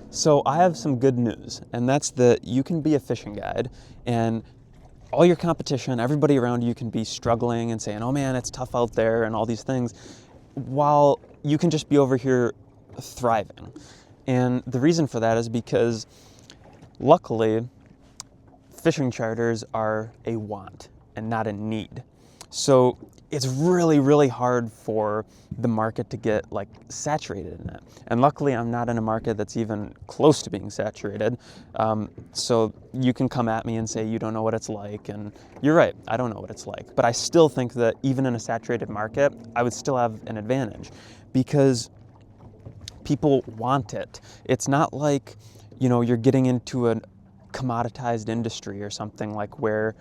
So I have some good news, and that's that you can be a fishing guide, and all your competition, everybody around you can be struggling and saying, oh man, it's tough out there and all these things, while you can just be over here thriving. And the reason for that is because luckily, fishing charters are a want and not a need. So it's really, really hard for the market to get like saturated in it. And luckily, I'm not in a market that's even close to being saturated. So you can come at me and say you don't know what it's like, and you're right, I don't know what it's like. But I still think that even in a saturated market, I would still have an advantage because people want it. It's not like, you're getting into a commoditized industry or something like where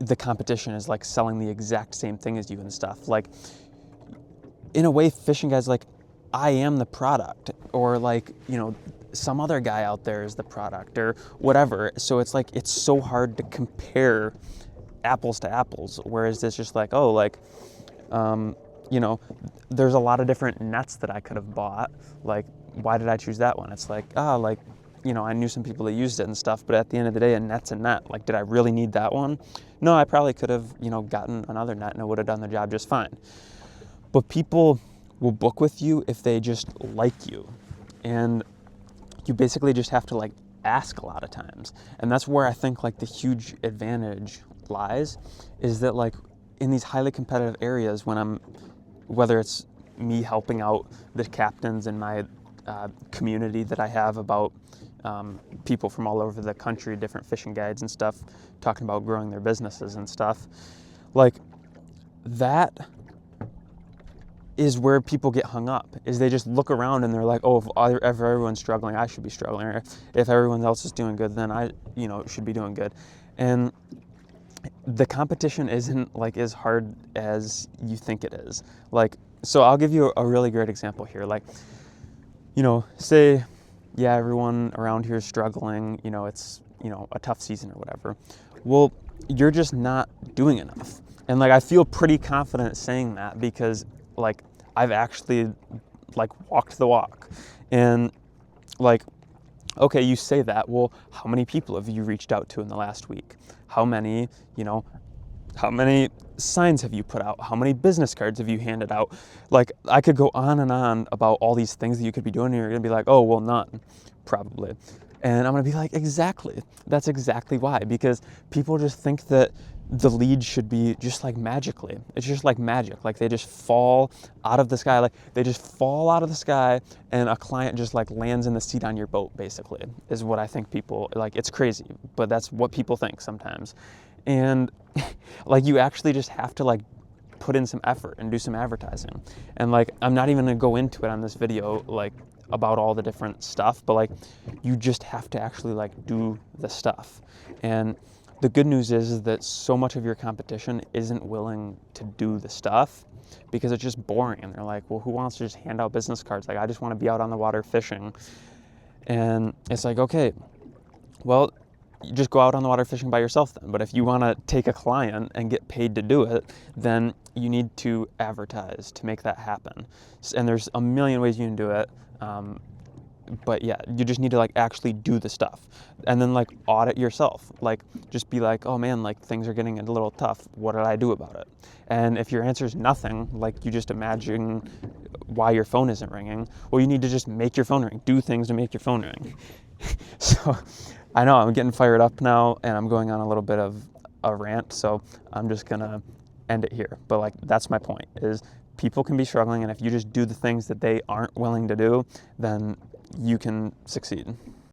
the competition is like selling the exact same thing as you and stuff. Like, in a way, fishing guys, like, I am the product, or like, some other guy out there is the product or whatever. So it's like, it's so hard to compare apples to apples. Whereas it's just like, oh, like, there's a lot of different nets that I could have bought. Like, why did I choose that one? It's like, I knew some people that used it and stuff, but at the end of the day, a net's a net. Like, did I really need that one? No, I probably could have, gotten another net and it would have done the job just fine. But people will book with you if they just like you. And you basically just have to like ask a lot of times. And that's where I think like the huge advantage lies, is that like in these highly competitive areas, whether it's me helping out the captains in my community that I have about people from all over the country, different fishing guides and stuff, talking about growing their businesses and stuff, like that is where people get hung up, is they just look around and they're like, oh, if everyone's struggling, I should be struggling. Or if everyone else is doing good, then I, should be doing good. And the competition isn't like as hard as you think it is. Like, so I'll give you a really great example here. Like, say, yeah, everyone around here is struggling, it's, a tough season or whatever. Well, you're just not doing enough. And like, I feel pretty confident saying that because like, I've actually like walked the walk. And like, okay, you say that, well, how many people have you reached out to in the last week? How many signs have you put out? How many business cards have you handed out? Like, I could go on and on about all these things that you could be doing, and you're gonna be like, oh, well, none, probably. And I'm gonna be like, exactly. That's exactly why, because people just think that the leads should be just like magically. It's just like magic. Like, they just fall out of the sky. Like, they just fall out of the sky and a client just like lands in the seat on your boat, basically, is what I think people, like, it's crazy, but that's what people think sometimes. And like, you actually just have to like put in some effort and do some advertising. And like, I'm not even gonna go into it on this video, like, about all the different stuff, but like, you just have to actually like do the stuff. And the good news is that so much of your competition isn't willing to do the stuff because it's just boring. And they're like, well, who wants to just hand out business cards? Like, I just want to be out on the water fishing. And it's like, okay, well, you just go out on the water fishing by yourself then. But if you want to take a client and get paid to do it, then you need to advertise to make that happen. And there's a million ways you can do it. But yeah, you just need to like actually do the stuff and then like audit yourself. Like, just be like, oh man, like things are getting a little tough. What did I do about it? And if your answer is nothing, like you just imagine why your phone isn't ringing, well, you need to just make your phone ring, do things to make your phone ring. So I know I'm getting fired up now and I'm going on a little bit of a rant. So I'm just gonna end it here. But like, that's my point, is people can be struggling, and if you just do the things that they aren't willing to do, then you can succeed.